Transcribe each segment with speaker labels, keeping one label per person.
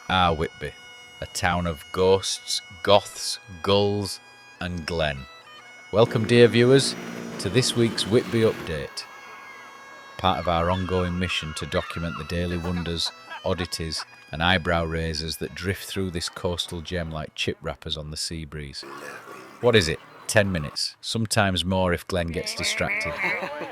Speaker 1: Whitby, a town of ghosts, goths, gulls and Glen. Welcome, dear viewers, to this week's Whitby Update, part of our ongoing mission to document the daily wonders, oddities and eyebrow raisers that drift through this coastal gem like chip wrappers on the sea breeze. What is it? 10 minutes, sometimes more if Glenn gets distracted,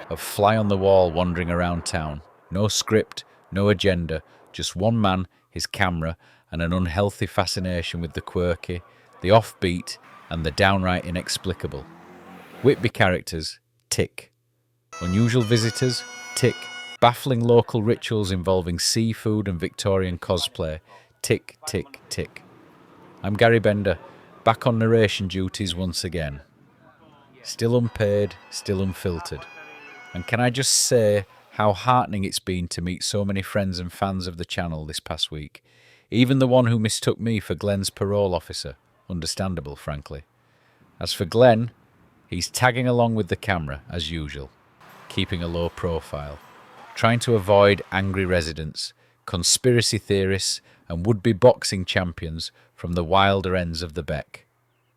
Speaker 1: of fly-on-the-wall wandering around town. No script, no agenda, just one man, his camera, and an unhealthy fascination with the quirky, the offbeat, and the downright inexplicable. Whitby characters, tick. Unusual visitors, tick. Baffling local rituals involving seafood and Victorian cosplay, tick, tick, tick. I'm Gary Bender, back on narration duties once again. Still unpaid, still unfiltered. And can I just say how heartening it's been to meet so many friends and fans of the channel this past week. Even the one who mistook me for Glenn's parole officer. Understandable, frankly. As for Glenn, he's tagging along with the camera, as usual, keeping a low profile, trying to avoid angry residents, conspiracy theorists, and would-be boxing champions from the wilder ends of the beck.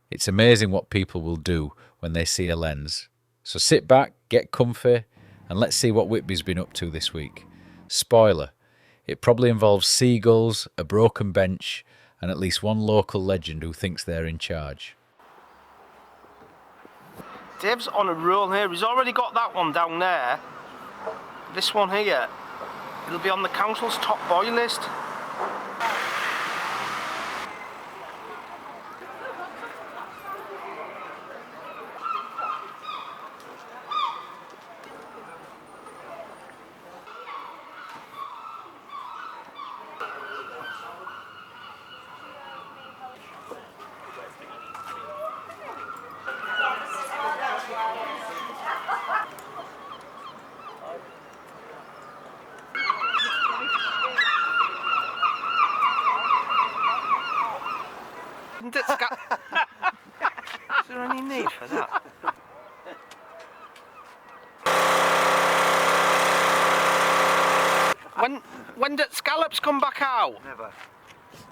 Speaker 1: It's amazing what people will do when they see a lens. So sit back, get comfy, and let's see what Whitby's been up to this week. Spoiler, it probably involves seagulls, a broken bench, and at least one local legend who thinks they're in charge.
Speaker 2: Dave's on a roll here. He's already got that one down there. This one here, it'll be on the council's top boy list. Is there any need for that? When did scallops come back out?
Speaker 3: Never.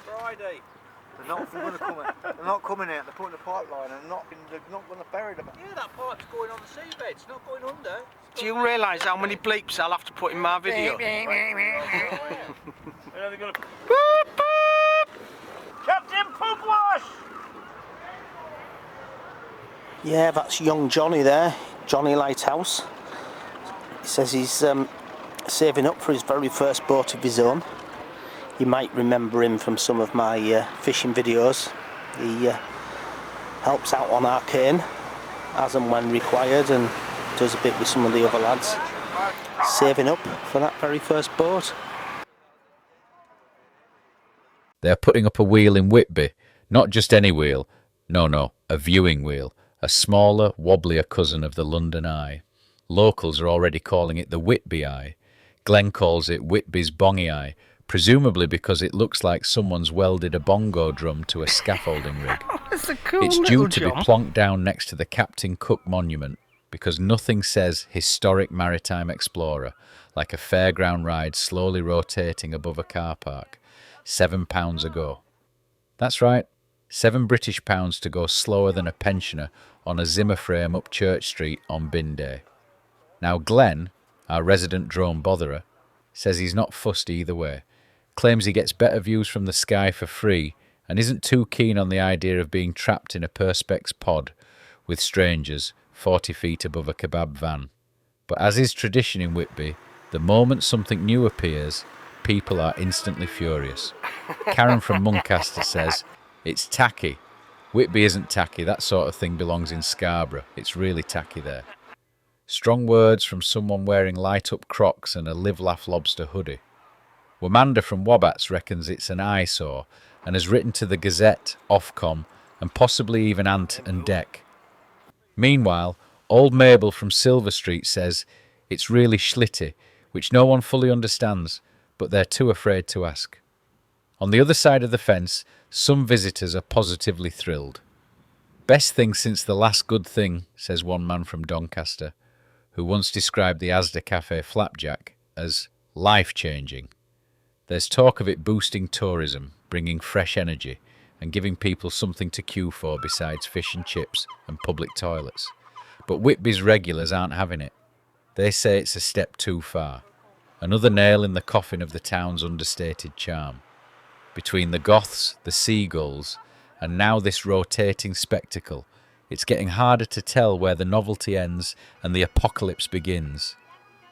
Speaker 4: Friday.
Speaker 3: They're not going to come. They're not coming out. They're putting a pipeline and they're not going to bury them.
Speaker 4: Yeah, that pipe's going on the seabed. It's not going under.
Speaker 2: Do you realise how many bleeps I'll have to put in my video?
Speaker 4: Captain Pugwash!
Speaker 2: Yeah, that's young Johnny there, Johnny Lighthouse. He says he's saving up for his very first boat of his own. You might remember him from some of my fishing videos. He helps out on Arcane as and when required and does a bit with some of the other lads. Saving up for that very first boat.
Speaker 1: They're putting up a wheel in Whitby, not just any wheel, no, a viewing wheel, a smaller, wobblier cousin of the London Eye. Locals are already calling it the Whitby Eye. Glenn calls it Whitby's Bongy Eye, presumably because it looks like someone's welded a bongo drum to a scaffolding rig. It's due to be plonked down next to the Captain Cook Monument, because nothing says historic maritime explorer like a fairground ride slowly rotating above a car park. £7 a go. That's right, £7 British to go slower than a pensioner on a Zimmer frame up Church Street on bin day. Now Glenn, our resident drone botherer, says he's not fussed either way, claims he gets better views from the sky for free and isn't too keen on the idea of being trapped in a perspex pod with strangers 40 feet above a kebab van. But as is tradition in Whitby, the moment something new appears, people are instantly furious. Karen from Muncaster says, it's tacky. Whitby isn't tacky, that sort of thing belongs in Scarborough. It's really tacky there. Strong words from someone wearing light-up Crocs and a Live Laugh Lobster hoodie. Womanda from Wabbats reckons it's an eyesore and has written to the Gazette, Ofcom, and possibly even Ant and Deck. Meanwhile, old Mabel from Silver Street says it's really schlitty, which no one fully understands, but they're too afraid to ask. On the other side of the fence, some visitors are positively thrilled. Best thing since the last good thing, says one man from Doncaster, who once described the Asda Cafe Flapjack as life-changing. There's talk of it boosting tourism, bringing fresh energy and giving people something to queue for besides fish and chips and public toilets. But Whitby's regulars aren't having it. They say it's a step too far. Another nail in the coffin of the town's understated charm. Between the Goths, the seagulls, and now this rotating spectacle, it's getting harder to tell where the novelty ends and the apocalypse begins.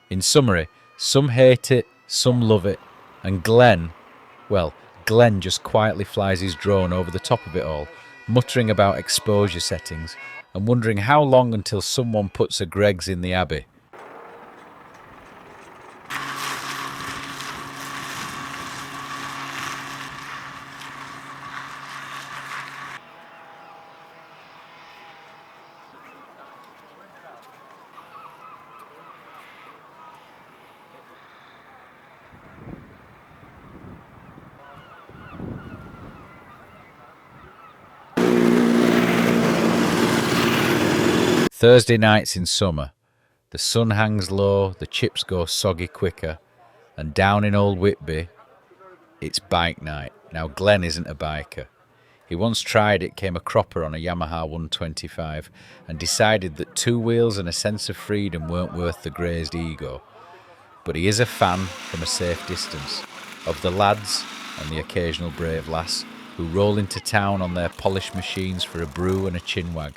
Speaker 1: In summary, some hate it, some love it, and Glenn just quietly flies his drone over the top of it all, muttering about exposure settings and wondering how long until someone puts a Greggs in the Abbey. Thursday nights in summer. The sun hangs low, the chips go soggy quicker, and down in old Whitby, it's bike night. Now Glenn isn't a biker. He once tried it, came a cropper on a Yamaha 125, and decided that two wheels and a sense of freedom weren't worth the grazed ego. But he is a fan, from a safe distance, of the lads and the occasional brave lass who roll into town on their polished machines for a brew and a chinwag.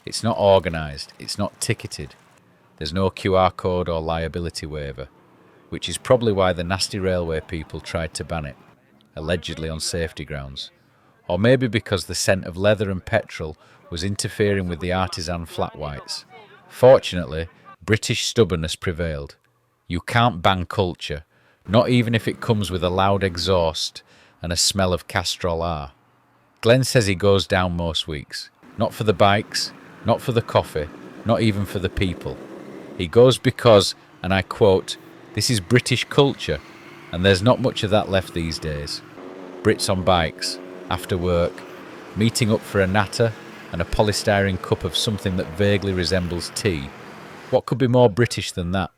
Speaker 1: It's not organised, it's not ticketed. There's no QR code or liability waiver, which is probably why the nasty railway people tried to ban it, allegedly on safety grounds. Or maybe because the scent of leather and petrol was interfering with the artisan flat whites. Fortunately, British stubbornness prevailed. You can't ban culture, not even if it comes with a loud exhaust and a smell of Castrol R. Glenn says he goes down most weeks, not for the bikes, not for the coffee, not even for the people. He goes because, and I quote, "This is British culture, and there's not much of that left these days. Brits on bikes, after work, meeting up for a natter and a polystyrene cup of something that vaguely resembles tea. What could be more British than that?"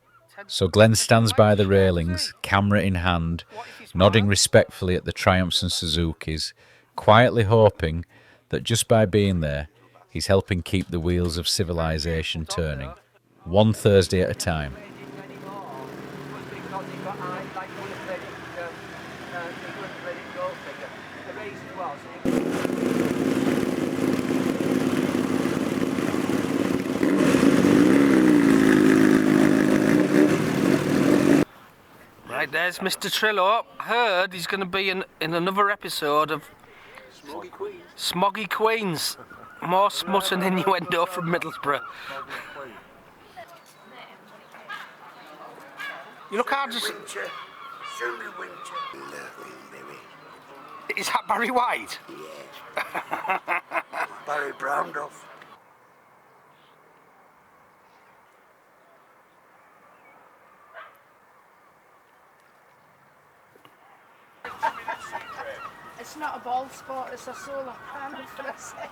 Speaker 1: So Glenn stands by the railings, camera in hand, nodding respectfully at the Triumphs and Suzukis, quietly hoping that just by being there, he's helping keep the wheels of civilization turning, one Thursday at a time.
Speaker 5: Right, there's Mr. Trillo. Heard he's going to be in another episode of Smoggy Queens. More smut and innuendo from Middlesbrough. You look hard to... Is that Barry White?
Speaker 3: Yeah. Barry Brownduff.
Speaker 6: It's not a ball sport, it's a solar panel for a set.